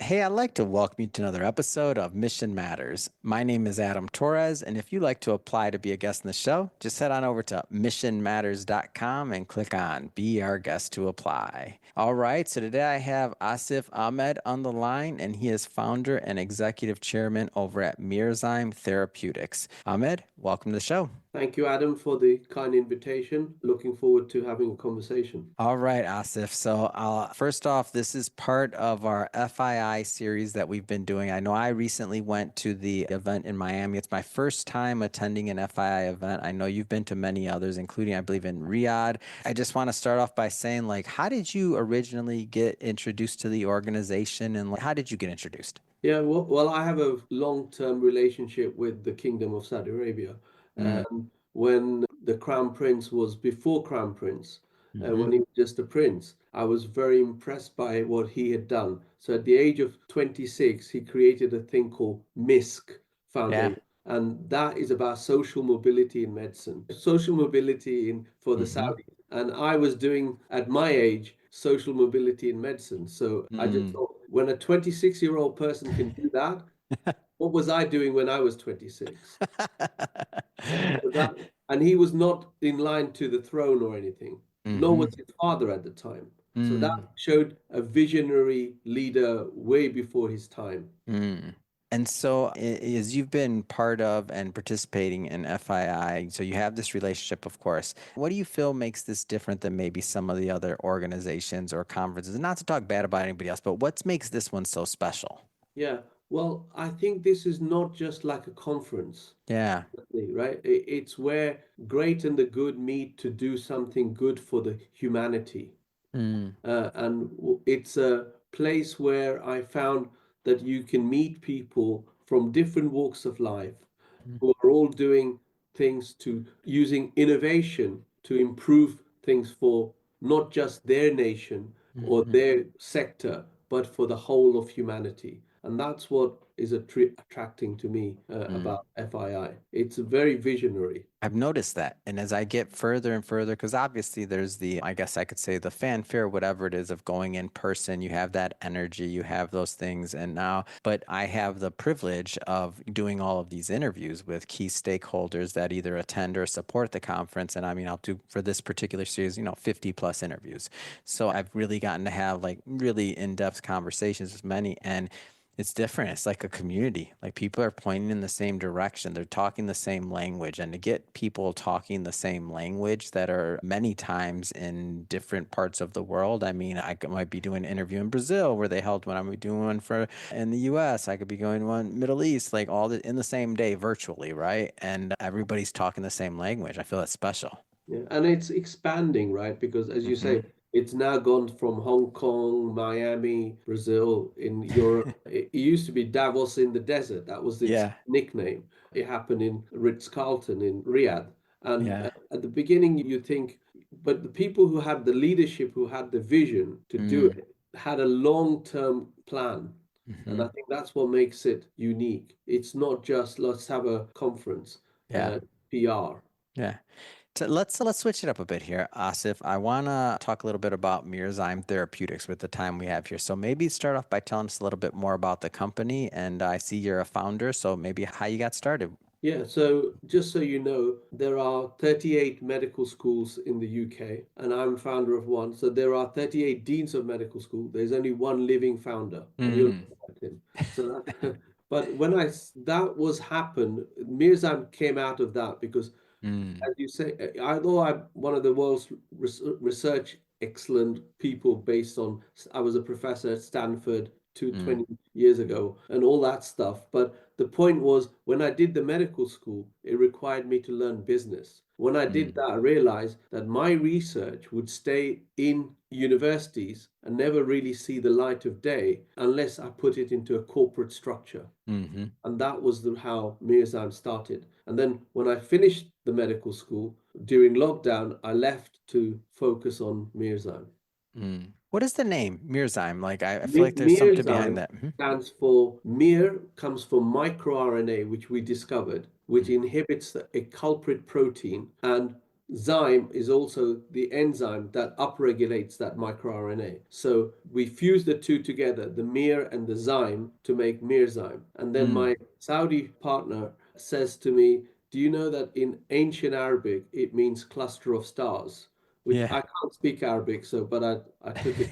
Hey, I'd like to welcome you to another episode of Mission Matters. My name is Adam Torres, and if you'd like to apply to be a guest in the show, just head on over to missionmatters.com and click on Be Our Guest to apply. All right, so today I have Asif Ahmed on the line, and he is founder and executive chairman over at Mirzyme Therapeutics. Ahmed, welcome to the show. Thank you, Adam, for the kind invitation. Looking forward to having a conversation. All right, Asif. So, first off, this is part of our FII series that we've been doing. I know I recently went to the event in Miami. It's my first time attending an FII event. I know you've been to many others, including, I believe, in Riyadh. I just want to start off by saying, like, how did you originally get introduced to the organization and like, how did you get introduced? Yeah, well, I have a long-term relationship with the Kingdom of Saudi Arabia. Mm, When the Crown Prince was before Crown Prince, hmm. when he was just a prince, I was very impressed by what he had done. So at the age of 26, he created a thing called MISC Yeah. Foundation. And that is about social mobility in medicine, social mobility for the Hmm. Saudis. And I was doing, at my age, social mobility in medicine. So I just Mm. thought, when a 26-year-old person can do that, what was I doing when I was 26? So that, and he was not in line to the throne or anything, nor Hmm. was his father at the time. So that Mm. showed a visionary leader way before his time. Mm. And so, as you've been part of and participating in FII, so you have this relationship, of course. What do you feel makes this different than maybe some of the other organizations or conferences? And not to talk bad about anybody else, but what makes this one so special? Yeah, well, I think this is not just like a conference, Yeah. right? It's where great and the good meet to do something good for the humanity. Mm. It's a place where I found that you can meet people from different walks of life who are all doing things to using innovation to improve things for not just their nation or Mm-hmm. their sector, but for the whole of humanity. And that's what is attracting to me about FII. It's very visionary. I've noticed that. And as I get further and further, because obviously there's the, I guess I could say the fanfare, whatever it is of going in person, you have that energy, you have those things. And now, but I have the privilege of doing all of these interviews with key stakeholders that either attend or support the conference. And I mean, I'll do for this particular series, 50 plus interviews. So I've really gotten to have like really in-depth conversations with many. And it's different. It's like a community. Like people are pointing in the same direction. They're talking the same language. And to get people talking the same language that are many times in different parts of the world. I mean, might be doing an interview in Brazil where they held one. I might be doing one for in the US. I could be going one Middle East, like in the same day virtually, right? And everybody's talking the same language. I feel that's special. Yeah, and it's expanding, right? Because as you Hmm. say, it's now gone from Hong Kong, Miami, Brazil, in Europe. It used to be Davos in the desert. That was its Yeah. nickname. It happened in Ritz-Carlton in Riyadh. And Yeah. at the beginning, you think, but the people who had the leadership, who had the vision to do Mm. it, had a long-term plan. And Hmm. I think that's what makes it unique. It's not just let's have a conference, Yeah. PR. Yeah. So let's switch it up a bit here, Asif. I want to talk a little bit about Mirzyme Therapeutics with the time we have here. So maybe start off by telling us a little bit more about the company. And I see you're a founder, so maybe how you got started. Yeah, so just so you know, there are 38 medical schools in the UK, and I'm founder of one. So there are 38 deans of medical school. There's only one living founder, and you'll Mm, know about him. So that, but that was happened, Mirzam came out of that because, mm, as you say, although I'm one of the world's research excellent people based on, I was a professor at Stanford mm, 20 years ago and all that stuff. But the point was, when I did the medical school, it required me to learn business. When I did mm, that, I realized that my research would stay in universities and never really see the light of day unless I put it into a corporate structure. mm-hmm, And that was how Mirzam started. And then when I finished the medical school during lockdown, I left to focus on Mirzam. mm. What is the name? Mirzyme. Like I feel like there's something behind Mirzyme that. Mhm, stands for Mir comes from microRNA, which we discovered, which mm, inhibits a culprit protein. And zyme is also the enzyme that upregulates that microRNA. So we fuse the two together, the mir and the zyme, to make mirzyme. And then Mm. my Saudi partner says to me, do you know that in ancient Arabic it means cluster of stars? Which Yeah. I can't speak Arabic, so but I took it,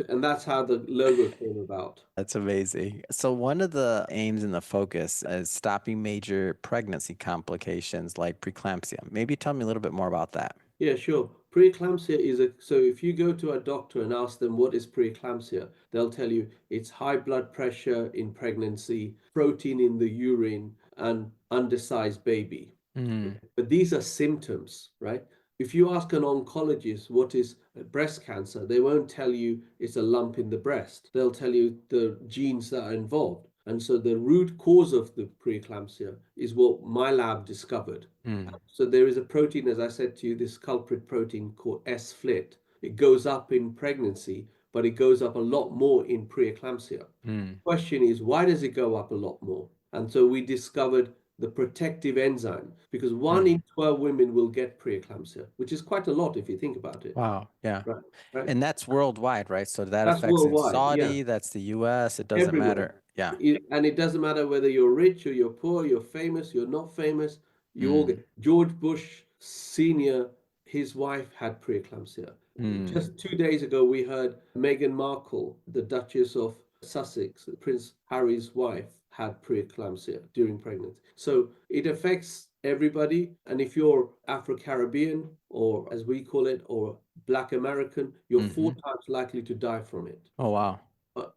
and that's how the logo came about. That's amazing. So one of the aims and the focus is stopping major pregnancy complications like preeclampsia. Maybe tell me a little bit more about that. Yeah, sure. Preeclampsia is so if you go to a doctor and ask them what is preeclampsia, they'll tell you it's high blood pressure in pregnancy, protein in the urine, and undersized baby. Mm. But these are symptoms, right? If you ask an oncologist what is breast cancer, they won't tell you it's a lump in the breast. They'll tell you the genes that are involved. And so the root cause of the preeclampsia is what my lab discovered. Mm. So there is a protein, as I said to you, this culprit protein called S-FLIT. It goes up in pregnancy, but it goes up a lot more in preeclampsia. Mm. Question is, why does it go up a lot more? And so we discovered the protective enzyme because one Mm. in 12 women will get preeclampsia, which is quite a lot if you think about it. Wow. Yeah. Right, right. And that's worldwide, right? So that That's affects in worldwide. Yeah, Saudi, that's the US, it doesn't everywhere. matter. Yeah. And it doesn't matter whether you're rich or you're poor, you're famous, you're not famous. You all Mm. get George Bush Senior, his wife had preeclampsia. Mm. Just 2 days ago, we heard Meghan Markle, the Duchess of Sussex, Prince Harry's wife, had preeclampsia during pregnancy. So it affects everybody. And if you're Afro-Caribbean, or as we call it, or Black American, you're four Hmm. times likely to die from it. Oh, wow.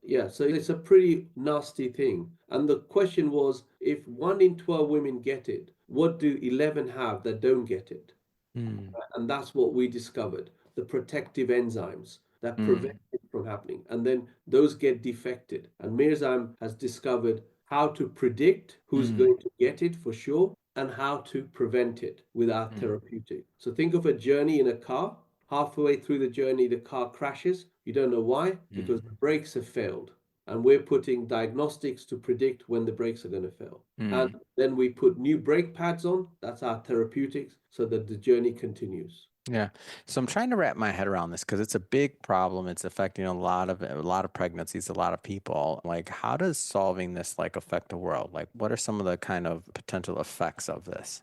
Yeah, so it's a pretty nasty thing. And the question was, if one in 12 women get it, what do 11 have that don't get it? Mm. And that's what we discovered, the protective enzymes that prevent Mm. it from happening. And then those get defected. And Mirzam has discovered how to predict who's Mm. going to get it for sure and how to prevent it with our Mm. therapeutic. So think of a journey in a car. Halfway through the journey, the car crashes. You don't know why, because the Mm. brakes have failed. And we're putting diagnostics to predict when the brakes are going to fail. And Mm. then we put new brake pads on. That's our therapeutics so that the journey continues. Yeah. So I'm trying to wrap my head around this because it's a big problem. It's affecting a lot of pregnancies, a lot of people. Like, how does solving this like affect the world? Like, what are some of the kind of potential effects of this?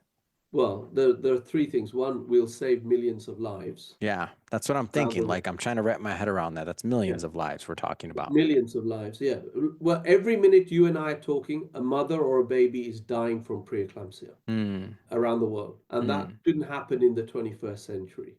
Well, there are three things. One, we'll save millions of lives Yeah, that's what I'm around thinking. the world. Like, I'm trying to wrap my head around that. That's Yeah, millions of lives we're talking about. millions of lives. Yeah. Well, every minute you and I are talking, a mother or a baby is dying from preeclampsia Mm. around the world. And that Mm. shouldn't happen in the 21st century.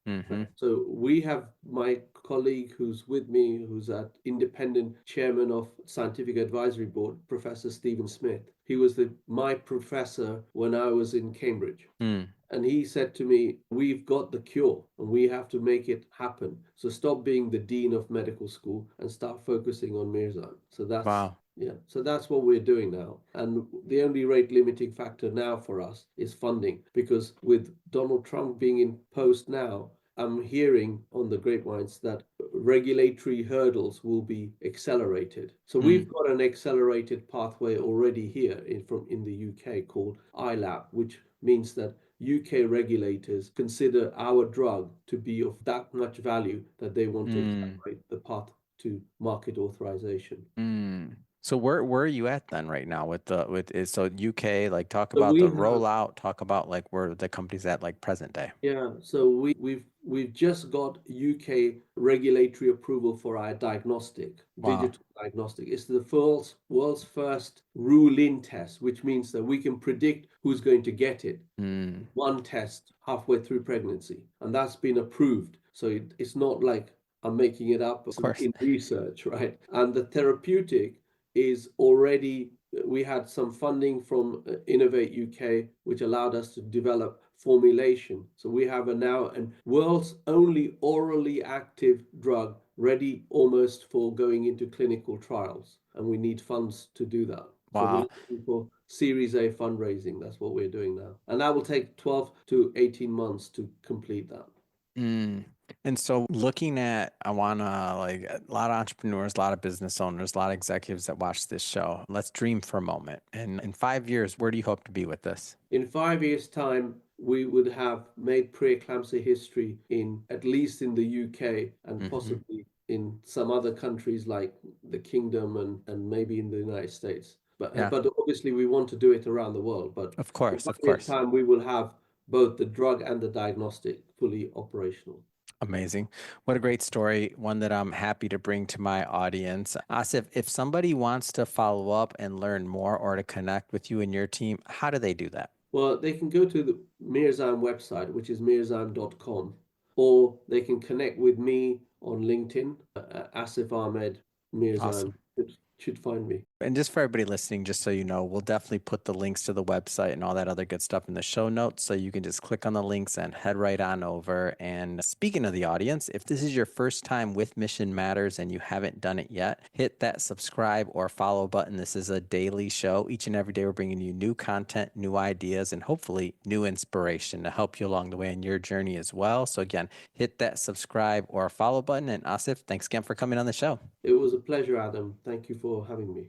Right. Mm-hmm. So we have my colleague who's with me, who's an independent chairman of scientific advisory board, Professor Stephen Smith. He was my professor when I was in Cambridge. Mm. And he said to me, we've got the cure and we have to make it happen. So stop being the dean of medical school and start focusing on Mirzan. So Wow. that's what we're doing now. And the only rate limiting factor now for us is funding, because with Donald Trump being in post now, I'm hearing on the grapevines that regulatory hurdles will be accelerated. So we've Mm. got an accelerated pathway already here in the UK called ILAP, which means that UK regulators consider our drug to be of that much value that they want to Mm. accelerate the path to market authorization. Mm. So where are you at then right now with the with is so UK, like talk So about we the have rollout, talk about like where the company's at like present day. Yeah, so we've just got UK regulatory approval for our diagnostic, Wow. digital diagnostic. It's the world's first rule-in test, which means that we can predict who's going to get it. Mm. One test halfway through pregnancy, and that's been approved. So it's not like I'm making it up Of course. in research, right? And the therapeutic is already, we had some funding from Innovate UK, which allowed us to develop formulation. So we have now a world's only orally active drug ready almost for going into clinical trials. And we need funds to do that. So we're Wow. looking for Series A fundraising. That's what we're doing now. And that will take 12 to 18 months to complete that. Mm. And so looking at, I wanna like a lot of entrepreneurs, a lot of business owners, a lot of executives that watch this show. Let's dream for a moment. And in 5 years, where do you hope to be with this? In 5 years' time, we would have made preeclampsia history in at least in the UK and Hmm. possibly in some other countries like the Kingdom and maybe in the United States. Yeah, But obviously we want to do it around the world. But of in course, of 5 years' course. time, we will have both the drug and the diagnostic fully operational. Amazing. What a great story. One that I'm happy to bring to my audience. Asif, if somebody wants to follow up and learn more or to connect with you and your team, how do they do that? Well, they can go to the Mirzyme website, which is mirzyme.com, or they can connect with me on LinkedIn. Asif Ahmed Mirzyme Awesome. should find me. And just for everybody listening, just so you know, we'll definitely put the links to the website and all that other good stuff in the show notes. So you can just click on the links and head right on over. And speaking of the audience, if this is your first time with Mission Matters and you haven't done it yet, hit that subscribe or follow button. This is a daily show. Each and every day, we're bringing you new content, new ideas, and hopefully new inspiration to help you along the way in your journey as well. So again, hit that subscribe or follow button. And Asif, thanks again for coming on the show. It was a pleasure, Adam. Thank you for having me.